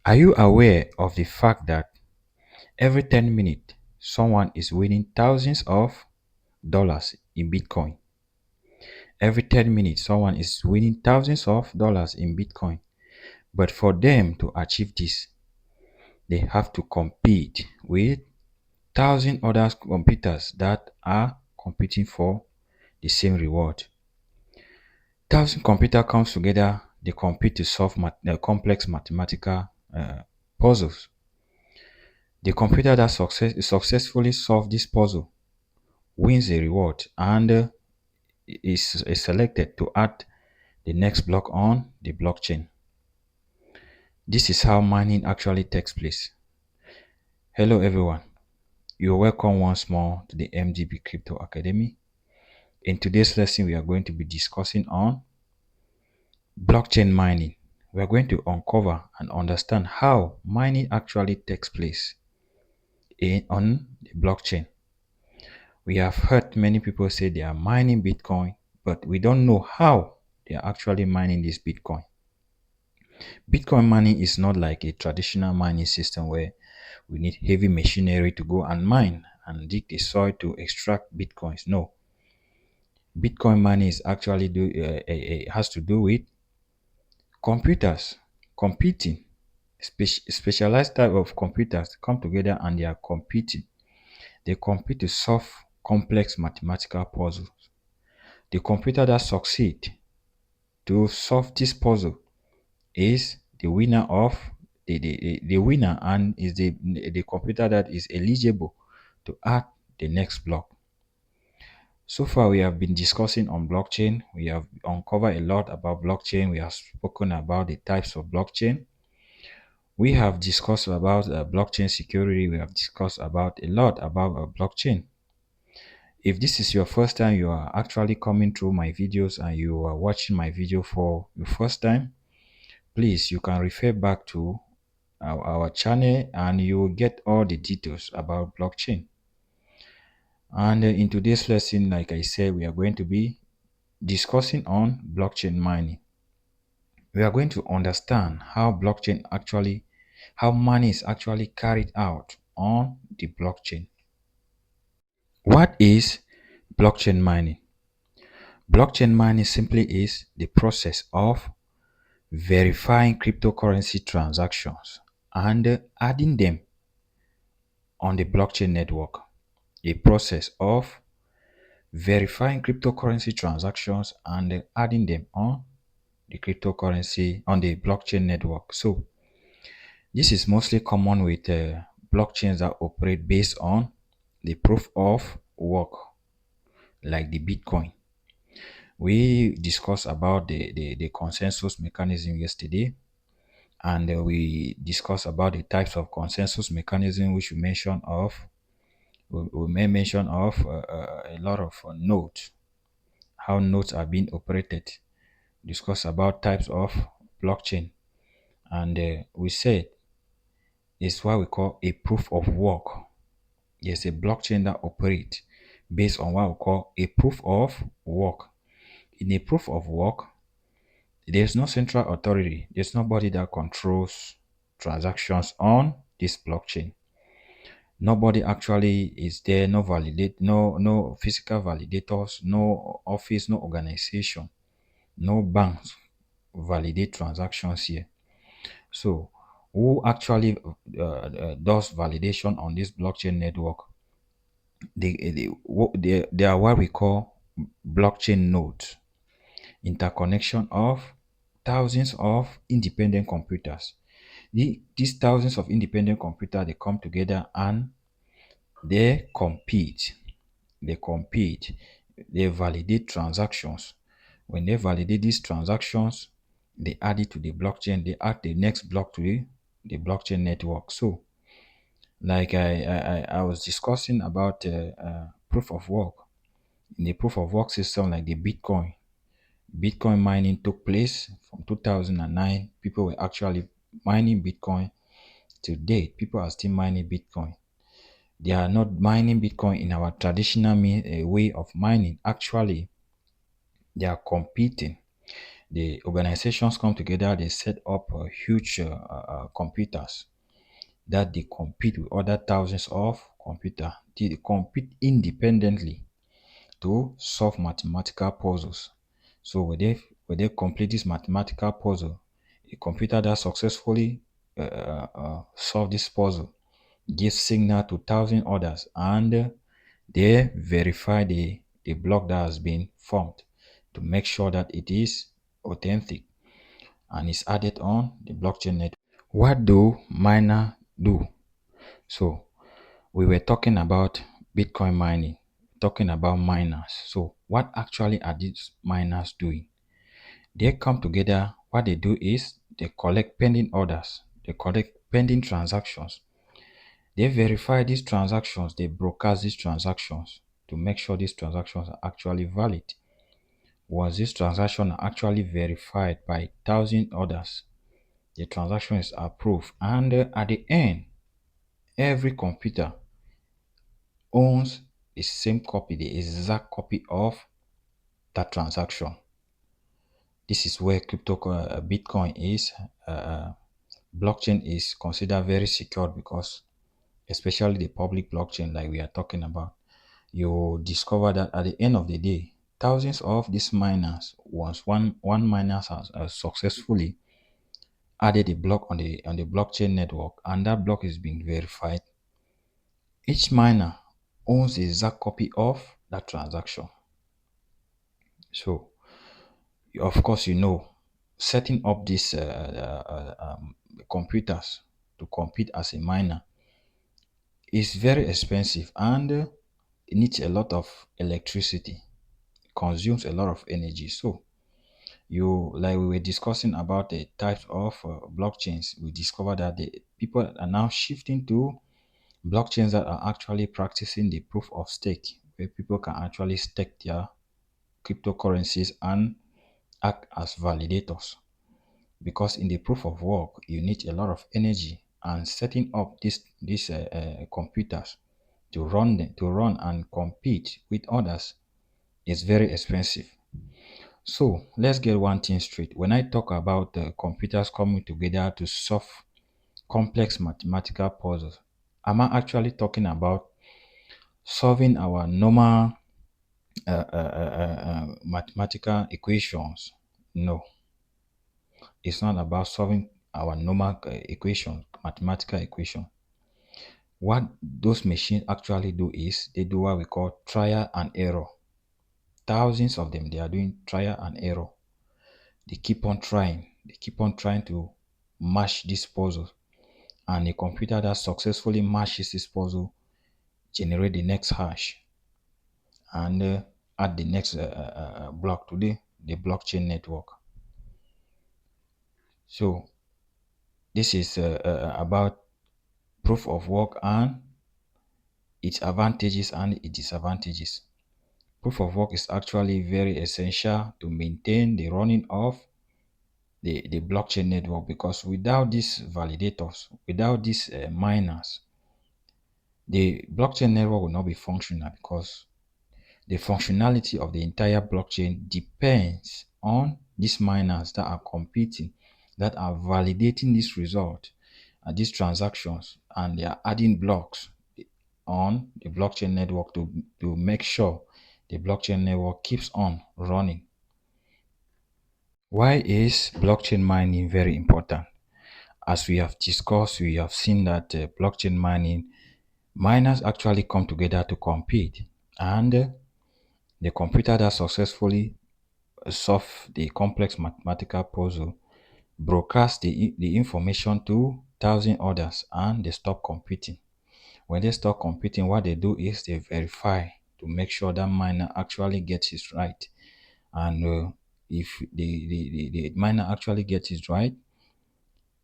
Are you aware of the fact that every 10 minutes someone is winning thousands of dollars in Bitcoin? Every 10 minutes someone is winning thousands of dollars in Bitcoin. But for them to achieve this, they have to compete with thousand other competitors that are competing for the same reward. Thousand computers comes together, they compete to solve complex mathematical puzzles. The computer that successfully solves this puzzle wins a reward and is selected to add the next block on the blockchain. This is how mining actually takes place. Hello everyone, you're welcome once more to the MGB Crypto Academy. In today's lesson, we are going to be discussing on blockchain mining. We are going to uncover and understand how mining actually takes place on the blockchain. We have heard many people say they are mining Bitcoin, but we don't know how they are actually mining this Bitcoin. Bitcoin mining is not like a traditional mining system where we need heavy machinery to go and mine and dig the soil to extract Bitcoins. No. Bitcoin mining is actually has to do with computers competing. Specialized type of computers come together and they are competing. They compete to solve complex mathematical puzzles. The computer that succeed to solve this puzzle is the winner of the winner and is the computer that is eligible to add the next block. So far, we have been discussing on blockchain. We have uncovered a lot about blockchain. We have spoken about the types of blockchain. We have discussed about blockchain security. We have discussed about a lot about blockchain. If this is your first time you are actually coming through my videos and you are watching my video for the first time, please, you can refer back to our channel and you will get all the details about blockchain. And in today's lesson, like I said, we are going to be discussing on blockchain mining. We are going to understand how money is actually carried out on the blockchain. What is blockchain mining? Blockchain mining simply is the process of verifying cryptocurrency transactions and adding them on the blockchain network. A process of verifying cryptocurrency transactions and adding them on the blockchain network. So this is mostly common with blockchains that operate based on the proof of work, like the Bitcoin. We discussed about the consensus mechanism yesterday, and we discussed about the types of consensus mechanism, which we may mention of a lot of nodes, how nodes are being operated, discuss about types of blockchain, and we said it's what we call a proof of work. There's a blockchain that operates based on what we call a proof of work. In a proof of work, there's no central authority. There's nobody that controls transactions on this blockchain. Nobody actually is there, no physical validators, no office, no organization, no banks validate transactions here. So who actually does validation on this blockchain network? They are what we call blockchain nodes, interconnection of thousands of independent computers. These thousands of independent computers, they come together and they compete. They validate transactions. When they validate these transactions, they add it to the blockchain. They add the next block to the blockchain network. So like I was discussing about proof of work. In the proof of work system like the Bitcoin mining took place from 2009. People were actually mining Bitcoin. To date, people are still mining Bitcoin. They are not mining Bitcoin in our traditional way of mining. Actually, they are competing. The organizations come together, they set up huge computers that they compete with other thousands of computers. They compete independently to solve mathematical puzzles. So when they complete this mathematical puzzle, a computer that successfully solve this puzzle gives signal to thousand others, and they verify the block that has been formed to make sure that it is authentic and is added on the blockchain network. What do miner do? So we were talking about Bitcoin mining, talking about miners. So what actually are these miners doing? They come together. What they do is they collect pending orders, they collect pending transactions. They verify these transactions, they broadcast these transactions to make sure these transactions are actually valid. Was this transaction actually verified by thousand others? The transaction is approved, and at the end, every computer owns the same copy, the exact copy of that transaction. This is where Bitcoin is. Blockchain is considered very secure because, especially the public blockchain, like we are talking about, you discover that at the end of the day, thousands of these miners, once one miner has successfully added a block on the blockchain network, and that block is being verified, each miner owns the exact copy of that transaction. So, of course, setting up these computers to compete as a miner is very expensive, and it needs a lot of electricity, consumes a lot of energy. So, like we were discussing about the types of blockchains, we discovered that the people are now shifting to blockchains that are actually practicing the proof of stake, where people can actually stake their cryptocurrencies and act as validators. Because in the proof of work, you need a lot of energy, and setting up these computers to run and compete with others is very expensive. So let's get one thing straight. When I talk about the computers coming together to solve complex mathematical puzzles, am I actually talking about solving our normal mathematical equations? No, it's not about solving our normal equations, mathematical equation. What those machines actually do is they do what we call trial and error. Thousands of them, they are doing trial and error. They keep on trying. They keep on trying to match this puzzle. And a computer that successfully matches this puzzle generate the next hash and add the next block to the blockchain network. So this is about proof of work and its advantages and its disadvantages. Proof of work is actually very essential to maintain the running of the blockchain network, because without these validators, without these miners, the blockchain network will not be functional, because the functionality of the entire blockchain depends on these miners that are competing, that are validating this result and these transactions, and they are adding blocks on the blockchain network to make sure the blockchain network keeps on running. Why is blockchain mining very important? As we have discussed, we have seen that blockchain mining, miners actually come together to compete, and the computer that successfully solve the complex mathematical puzzle broadcast the information to thousand others, and they stop competing. When they stop competing, what they do is they verify to make sure that miner actually gets it right. And if the miner actually gets it right,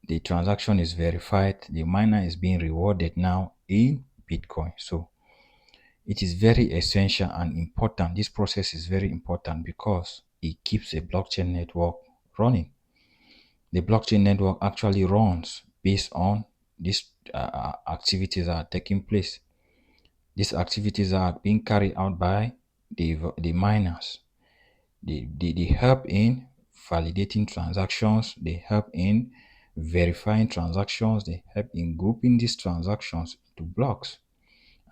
the transaction is verified, the miner is being rewarded now in Bitcoin. So it is very essential and important. This process is very important because it keeps a blockchain network running. The blockchain network actually runs based on these activities that are taking place. These activities are being carried out by the miners. They help in validating transactions, they help in verifying transactions, they help in grouping these transactions into blocks,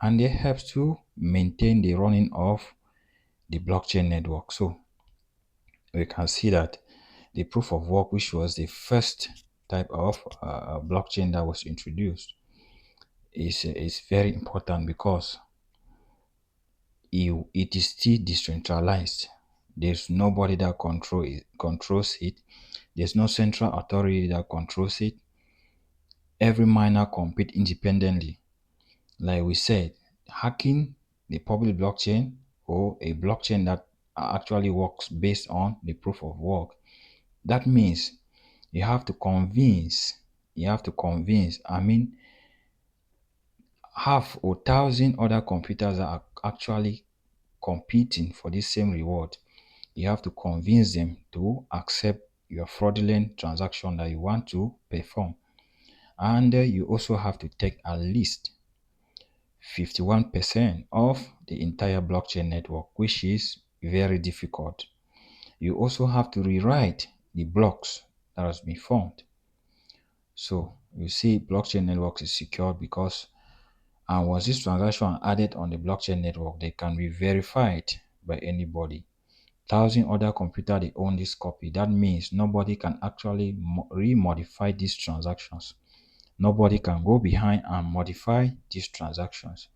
and they help to maintain the running of the blockchain network. So we can see that the proof of work, which was the first type of blockchain that was introduced, is very important because it is still decentralized. There's nobody that controls it. There's no central authority that controls it. Every miner compete independently. Like we said, hacking the public blockchain or a blockchain that actually works based on the proof of work, that means you have to convince, I mean, half or thousand other computers that are actually competing for this same reward. You have to convince them to accept your fraudulent transaction that you want to perform. And you also have to take at least 51% of the entire blockchain network, which is very difficult. You also have to rewrite the blocks that has been formed. So you see, blockchain networks is secure because, and once this transaction added on the blockchain network, they can be verified by anybody. Thousand other computer they own this copy. That means nobody can actually re-modify these transactions. Nobody can go behind and modify these transactions.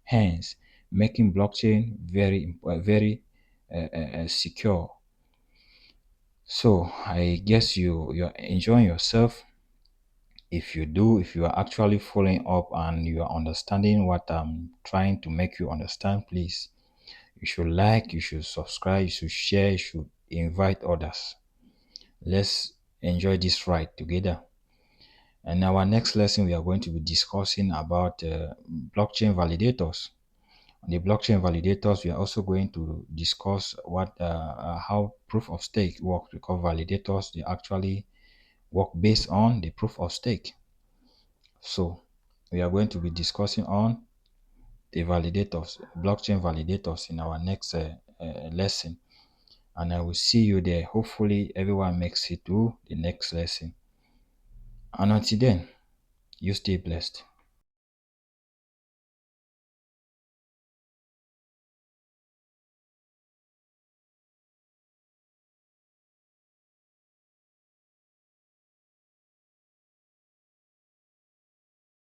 Hence, making blockchain very secure. So I guess you're enjoying yourself. If you are actually following up and you are understanding what I'm trying to make you understand, please, you should like, you should subscribe, you should share, you should invite others. Let's enjoy this ride together. And our next lesson, we are going to be discussing about blockchain validators. On the blockchain validators, we are also going to discuss how proof of stake works, because validators, they actually work based on the proof of stake. So we are going to be discussing on the validators, blockchain validators, in our next lesson. And I will see you there. Hopefully everyone makes it to the next lesson. And until then, you stay blessed.